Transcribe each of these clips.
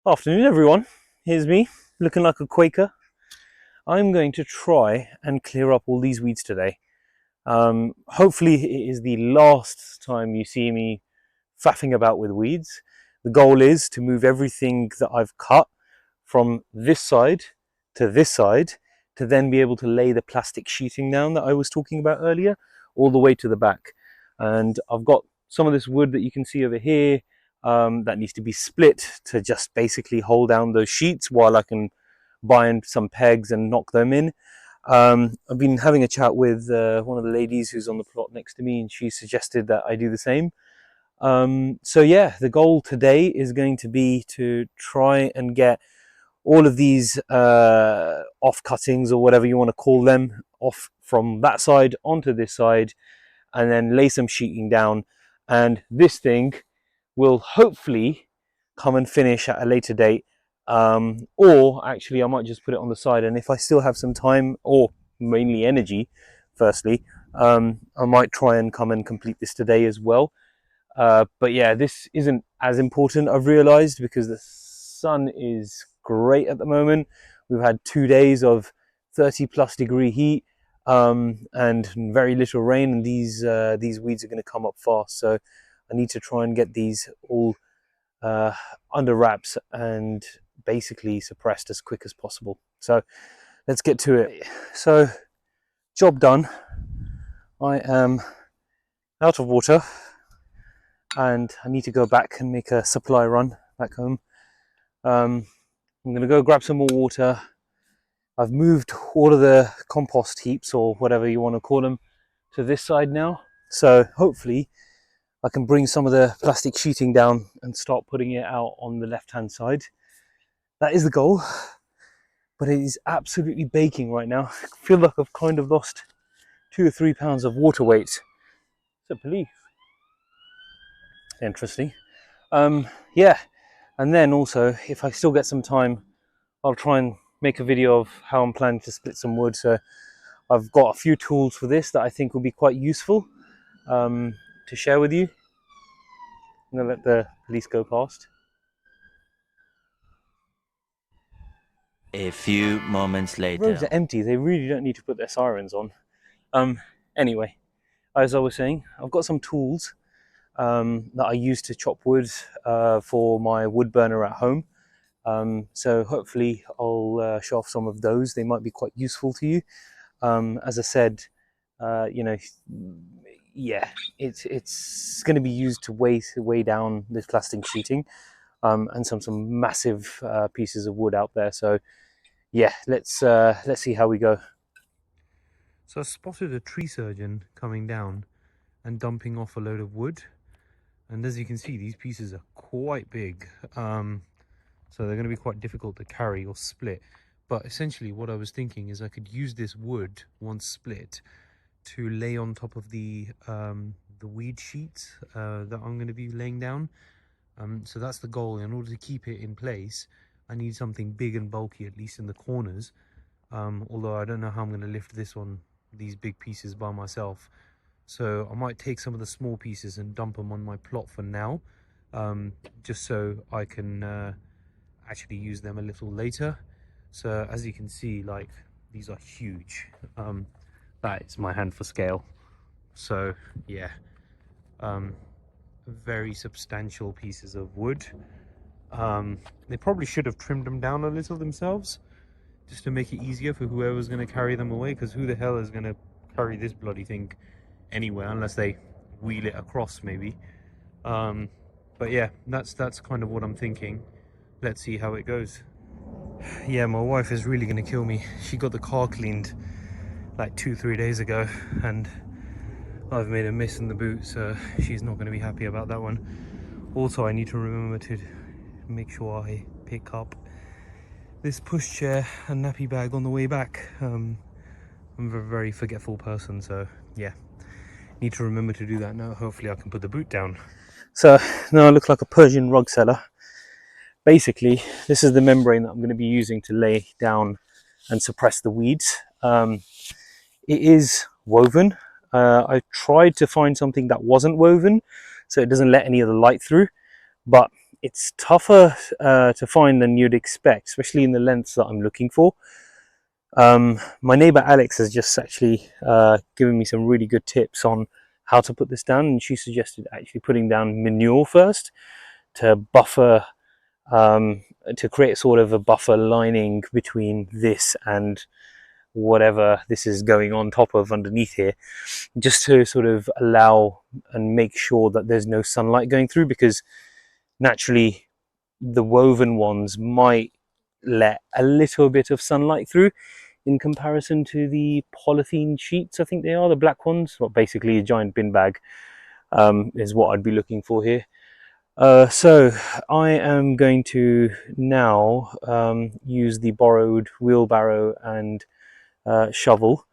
Afternoon, everyone. Here's me, looking like a Quaker. I'm going to try and clear up all these weeds today. Hopefully, it is the last time you see me faffing about with weeds. The goal is to move everything that I've cut from this side to then be able to lay the plastic sheeting down that I was talking about earlier, all the way to the back. And I've got some of this wood that you can see over here that needs to be split to just basically hold down those sheets while I can bind some pegs and knock them in. I've been having a chat with one of the ladies who's on the plot next to me, and she suggested that I do the same. So yeah, the goal today is going to be to try and get all of these off cuttings, or whatever you want to call them, off from that side onto this side, and then lay some sheeting down. And this thing will hopefully come and finish at a later date. Or actually, I might just put it on the side, and if I still have some time, or mainly energy, firstly, I might try and come and complete this today as well. But yeah, this isn't as important, I've realized, because the sun is great at the moment. We've had 2 days of 30+ degree heat, and very little rain, and these weeds are going to come up fast. So I need to try and get these all uh, under wraps and basically suppressed as quick as possible. So let's get to it. So, job done. I am out of water, and I need to go back and make a supply run back home. I'm going to go grab some more water. I've moved all of the compost heaps, or whatever you want to call them, to this side now. So hopefully I can bring some of the plastic sheeting down and start putting it out on the left-hand side. That is the goal, but it is absolutely baking right now. I feel like I've kind of lost 2 or 3 pounds of water weight. It's a police. Interesting. Yeah, and then also, if I still get some time, I'll try and make a video of how I'm planning to split some wood. So I've got a few tools for this that I think will be quite useful to share with you. I'm going to let the police go past. A few moments The roads later. are empty. They really don't need to put their sirens on. Anyway, as I was saying, I've got some tools that I use to chop wood for my wood burner at home. So hopefully I'll show off some of those. They might be quite useful to you. As I said, you know, yeah, it's going to be used to weigh down this plastic sheeting, and some massive pieces of wood out there. So yeah, let's see how we go. So I spotted a tree surgeon coming down and dumping off a load of wood, and as you can see, these pieces are quite big. So they're going to be quite difficult to carry or split. But essentially what I was thinking is I could use this wood, once split, to lay on top of the weed sheets that I'm going to be laying down. So that's the goal. In order to keep it in place, I need something big and bulky, at least in the corners. Although I don't know how I'm going to lift these big pieces by myself. So I might take some of the small pieces and dump them on my plot for now, just so I can actually use them a little later. So as you can see, like, these are huge. That is my hand for scale. So yeah, very substantial pieces of wood. They probably should have trimmed them down a little themselves, just to make it easier for whoever's going to carry them away, because who the hell is going to carry this bloody thing anywhere unless they wheel it across maybe. But yeah, that's kind of what I'm thinking. Let's see how it goes. Yeah, my wife is really gonna kill me. She got the car cleaned like 2-3 days ago, and I've made a mess in the boot, so she's not going to be happy about that one. Also, I need to remember to make sure I pick up this pushchair and nappy bag on the way back. I'm a very forgetful person, so yeah, need to remember to do that now. Hopefully I can put the boot down. So now I look like a Persian rug seller. Basically, this is the membrane that I'm going to be using to lay down and suppress the weeds. It is woven. I tried to find something that wasn't woven, so it doesn't let any of the light through, but it's tougher to find than you'd expect, especially in the lengths that I'm looking for. My neighbor Alex has just actually given me some really good tips on how to put this down, and she suggested actually putting down manure first to buffer, to create sort of a buffer lining between this and whatever this is going on top of underneath here, just to sort of allow and make sure that there's no sunlight going through, because naturally the woven ones might let a little bit of sunlight through in comparison to the polythene sheets. I think they are the black ones, well, basically a giant bin bag is what I'd be looking for here. So I am going to now use the borrowed wheelbarrow and shovel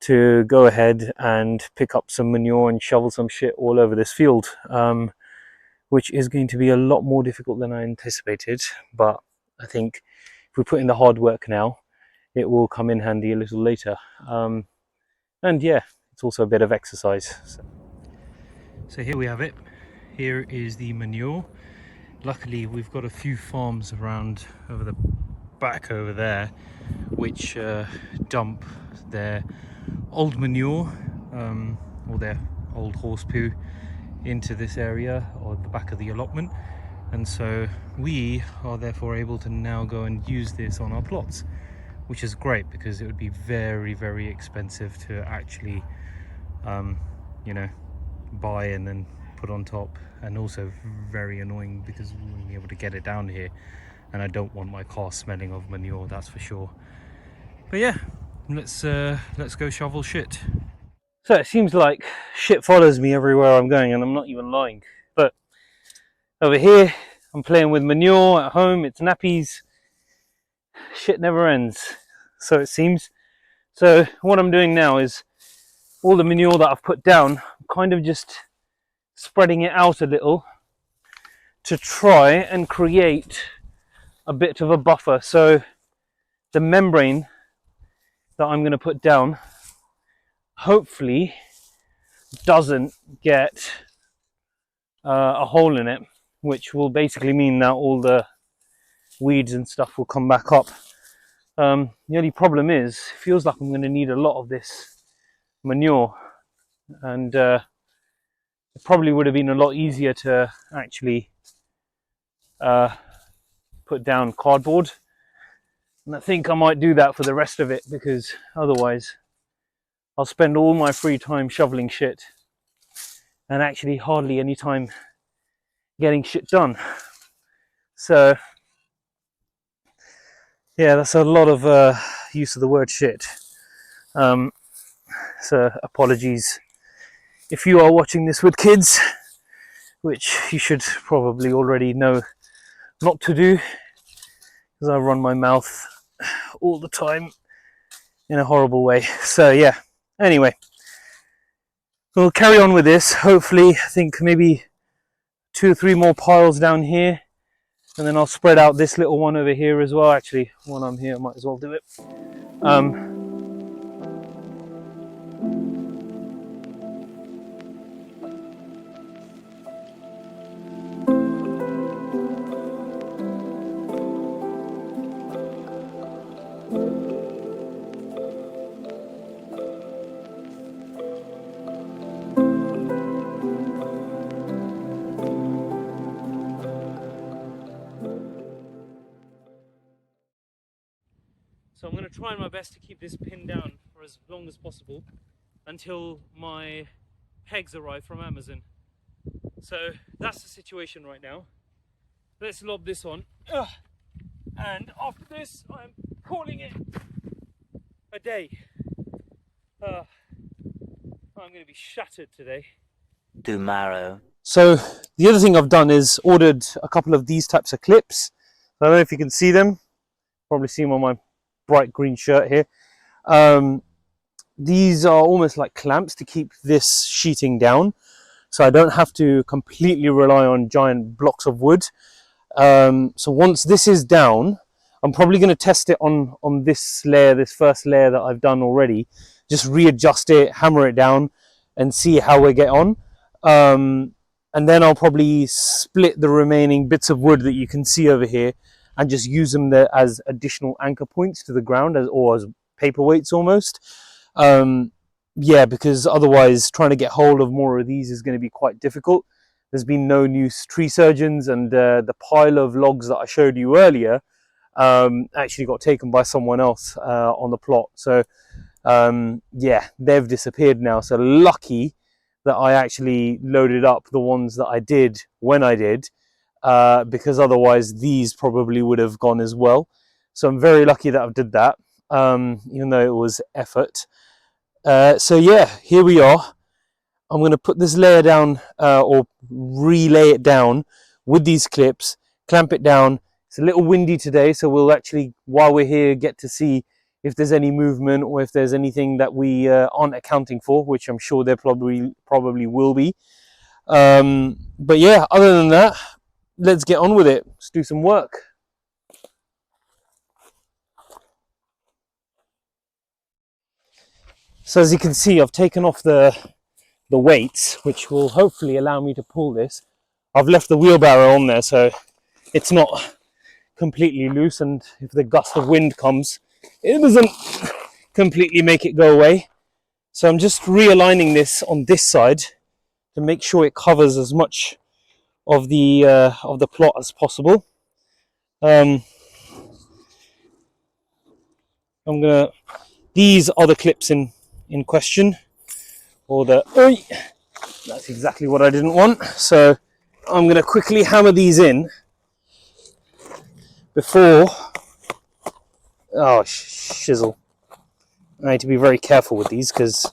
to go ahead and pick up some manure and shovel some shit all over this field, which is going to be a lot more difficult than I anticipated, but I think if we put in the hard work now, it will come in handy a little later. And yeah, it's also a bit of exercise. So here we have it. Here is the manure. Luckily we've got a few farms around over the back over there which dump their old manure or their old horse poo into this area or the back of the allotment, and so we are therefore able to now go and use this on our plots, which is great because it would be very expensive to actually you know, buy and then put on top, and also very annoying because we wouldn't be able to get it down here, and I don't want my car smelling of manure, that's for sure. But yeah, let's go shovel shit. So it seems like shit follows me everywhere I'm going, and I'm not even lying. But over here I'm playing with manure at home, it's nappies, shit never ends, so it seems. So what I'm doing now is all the manure that I've put down, I'm kind of just spreading it out a little to try and create a bit of a buffer, so the membrane that I'm going to put down hopefully doesn't get a hole in it, which will basically mean that all the weeds and stuff will come back up. The only problem is it feels like I'm going to need a lot of this manure, and it probably would have been a lot easier to actually put down cardboard, and I think I might do that for the rest of it, because otherwise I'll spend all my free time shoveling shit and actually hardly any time getting shit done. So yeah, that's a lot of use of the word shit. So apologies if you are watching this with kids, which you should probably already know not to do, because I run my mouth all the time in a horrible way. So yeah, anyway, we'll carry on with this. Hopefully, I think maybe 2 or 3 more piles down here, and then I'll spread out this little one over here as well. Actually, while I'm here, I might as well do it. So I'm going to try my best to keep this pinned down for as long as possible until my pegs arrive from Amazon. So that's the situation right now. Let's lob this on. And after this, I'm calling it a day. I'm going to be shattered today. Tomorrow. So the other thing I've done is ordered a couple of these types of clips. I don't know if you can see them. Probably see them on my bright green shirt here. These are almost like clamps to keep this sheeting down, so I don't have to completely rely on giant blocks of wood. So once this is down, I'm probably going to test it on this layer, this first layer that I've done already. Just readjust it, hammer it down, and see how we get on. and then I'll probably split the remaining bits of wood that you can see over here and just use them there as additional anchor points to the ground, or as paperweights almost. Yeah, because otherwise trying to get hold of more of these is going to be quite difficult. There's been no new tree surgeons, and the pile of logs that I showed you earlier actually got taken by someone else on the plot. So yeah, they've disappeared now. So lucky that I actually loaded up the ones that I did when I did, because otherwise these probably would have gone as well. So I'm very lucky that I did that, even though it was effort. So yeah, here we are. I'm going to put this layer down, or relay it down with these clips, clamp it down. It's a little windy today, so we'll actually, while we're here, get to see if there's any movement or if there's anything that we aren't accounting for, which I'm sure there probably will be. But yeah, other than that, let's get on with it. Let's do some work. So as you can see, I've taken off the weights, which will hopefully allow me to pull this. I've left the wheelbarrow on there so it's not completely loose, and if the gust of wind comes, it doesn't completely make it go away. So I'm just realigning this on this side to make sure it covers as much of the plot as possible. I'm gonna, these are the clips in question, or the, that's exactly what I didn't want. So I'm gonna quickly hammer these in before, oh shizzle. I need to be very careful with these because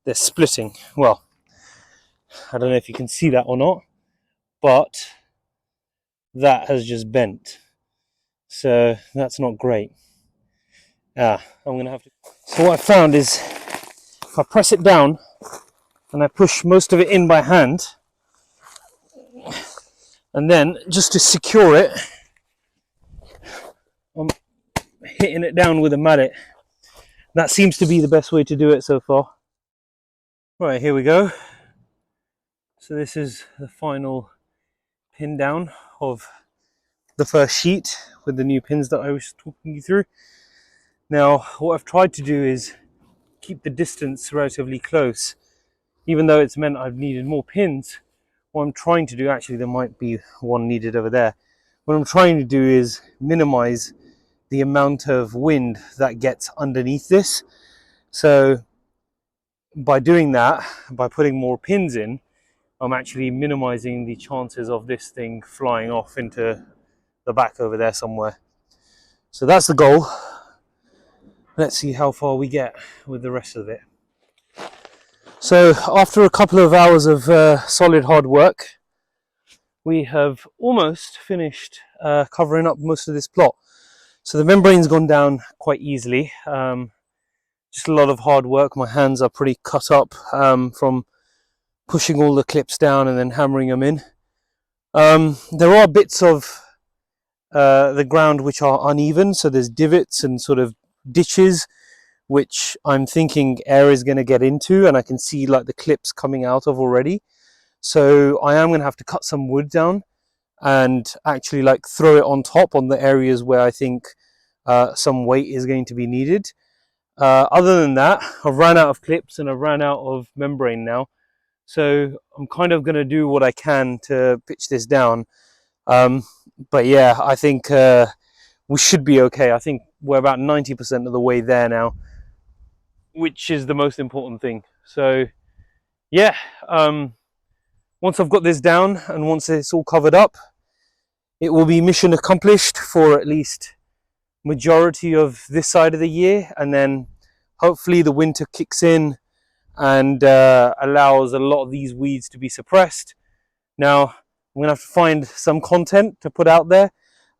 they're splitting. Well, I don't know if you can see that or not, but that has just bent. So that's not great. I'm gonna have to. So what I found is, if I press it down and I push most of it in by hand, and then just to secure it, I'm hitting it down with a mallet. That seems to be the best way to do it so far. Right, here we go. So this is the final pin down of the first sheet with the new pins that I was talking you through. Now, what I've tried to do is keep the distance relatively close. Even though it's meant I've needed more pins, what I'm trying to do, actually there might be one needed over there. What I'm trying to do is minimize the amount of wind that gets underneath this. So by doing that, by putting more pins in, I'm actually minimizing the chances of this thing flying off into the back over there somewhere. So that's the goal. Let's see how far we get with the rest of it. So after a couple of hours of solid hard work, we have almost finished covering up most of this plot. So the membrane's gone down quite easily. Just a lot of hard work. My hands are pretty cut up from pushing all the clips down and then hammering them in. There are bits of the ground which are uneven, so there's divots and sort of ditches which I'm thinking air is going to get into, and I can see like the clips coming out of already. So I am going to have to cut some wood down and actually like throw it on top on the areas where I think some weight is going to be needed. Other than that, I've ran out of clips and I've ran out of membrane now. So I'm kind of going to do what I can to pitch this down. But yeah, I think we should be okay. I think we're about 90% of the way there now, which is the most important thing. So yeah, once I've got this down and once it's all covered up, it will be mission accomplished for at least majority of this side of the year, and then hopefully the winter kicks in and allows a lot of these weeds to be suppressed. Now I'm gonna have to find some content to put out there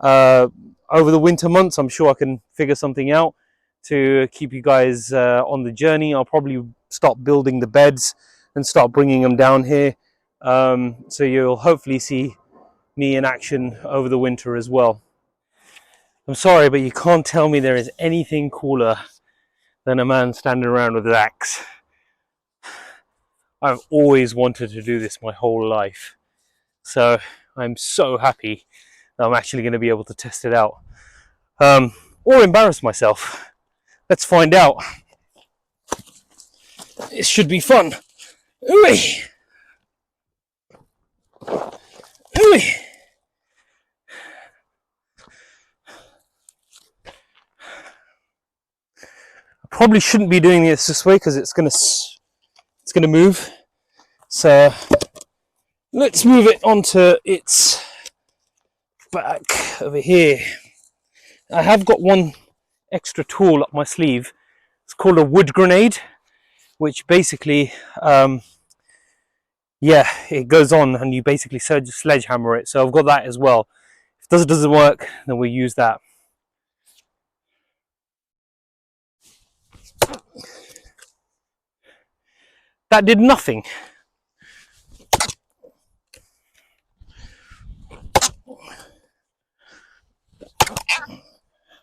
over the winter months. I'm sure I can figure something out to keep you guys on the journey. I'll probably start building the beds and start bringing them down here, so you'll hopefully see me in action over the winter as well. I'm sorry, but you can't tell me there is anything cooler than a man standing around with his axe. I've always wanted to do this my whole life. So I'm so happy that I'm actually going to be able to test it out. Or embarrass myself. Let's find out. It should be fun. Ooh. Ooh. I probably shouldn't be doing this way because it's gonna move. So let's move it onto its back over here. I have got one extra tool up my sleeve. It's called a wood grenade, which basically, yeah, it goes on and you basically sledgehammer it. So I've got that as well. If it doesn't work, then we'll use that. That did nothing.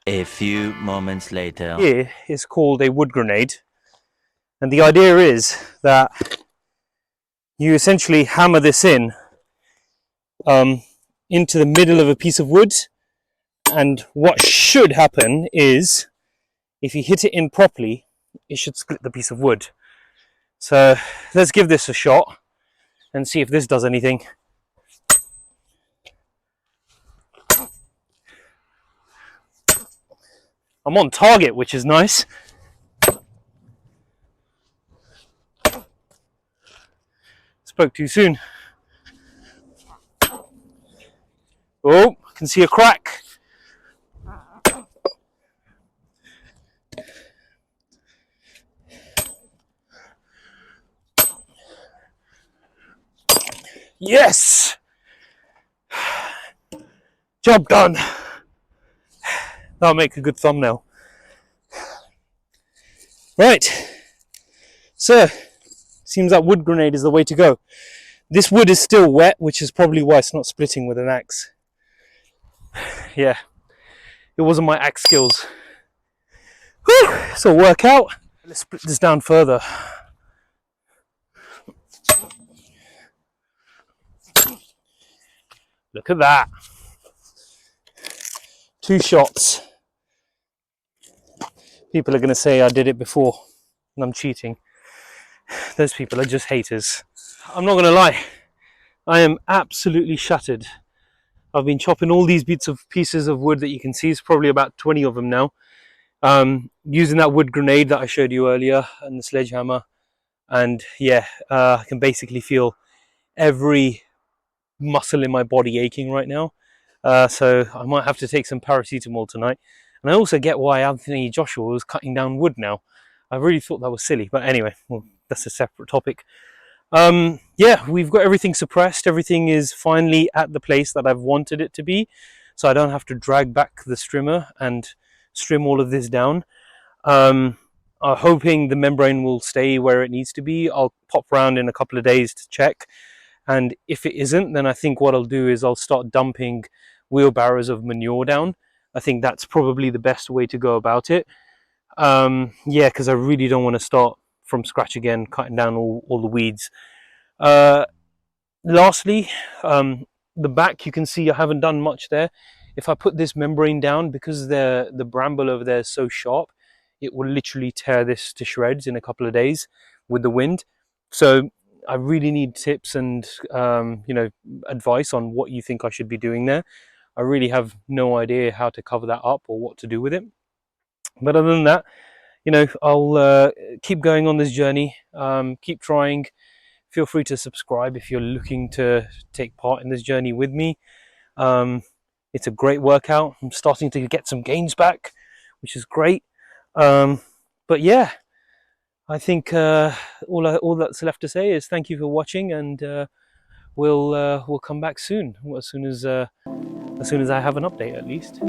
A few moments later. Here is called a wood grenade, and the idea is that you essentially hammer this in into the middle of a piece of wood, and what should happen is if you hit it in properly, it should split the piece of wood. So let's give this a shot and see if this does anything. I'm on target, which is nice. Spoke too soon. Oh, I can see a crack. Yes! Job done. That'll make a good thumbnail. Right. So, seems that wood grenade is the way to go. This wood is still wet, which is probably why it's not splitting with an axe. Yeah, it wasn't my axe skills. Whew, so work out. Let's split this down further. Look at that. 2 shots. People are going to say I did it before and I'm cheating. Those people are just haters. I'm not going to lie. I am absolutely shattered. I've been chopping all these pieces of wood that you can see. It's probably about 20 of them now. Using that wood grenade that I showed you earlier and the sledgehammer. And yeah, I can basically feel every muscle in my body aching right now. So I might have to take some paracetamol tonight. And I also get why Anthony Joshua was cutting down wood now. I really thought that was silly. But anyway, well, that's a separate topic. Yeah, we've got everything suppressed. Everything is finally at the place that I've wanted it to be. So I don't have to drag back the strimmer and trim all of this down. I'm hoping the membrane will stay where it needs to be. I'll pop around in a couple of days to check. And if it isn't, then I think what I'll do is I'll start dumping wheelbarrows of manure down. I think that's probably the best way to go about it. Yeah, because I really don't want to start from scratch again, cutting down all the weeds. Lastly, the back, you can see I haven't done much there. If I put this membrane down, because the bramble over there is so sharp, it will literally tear this to shreds in a couple of days with the wind. So I really need tips and advice on what you think I should be doing there. I really have no idea how to cover that up or what to do with it. But other than that, I'll keep going on this journey, keep trying. Feel free to subscribe if you're looking to take part in this journey with me. It's a great workout. I'm starting to get some gains back, which is great. But yeah, I think all that's left to say is thank you for watching, and we'll come back soon, as soon as I have an update at least.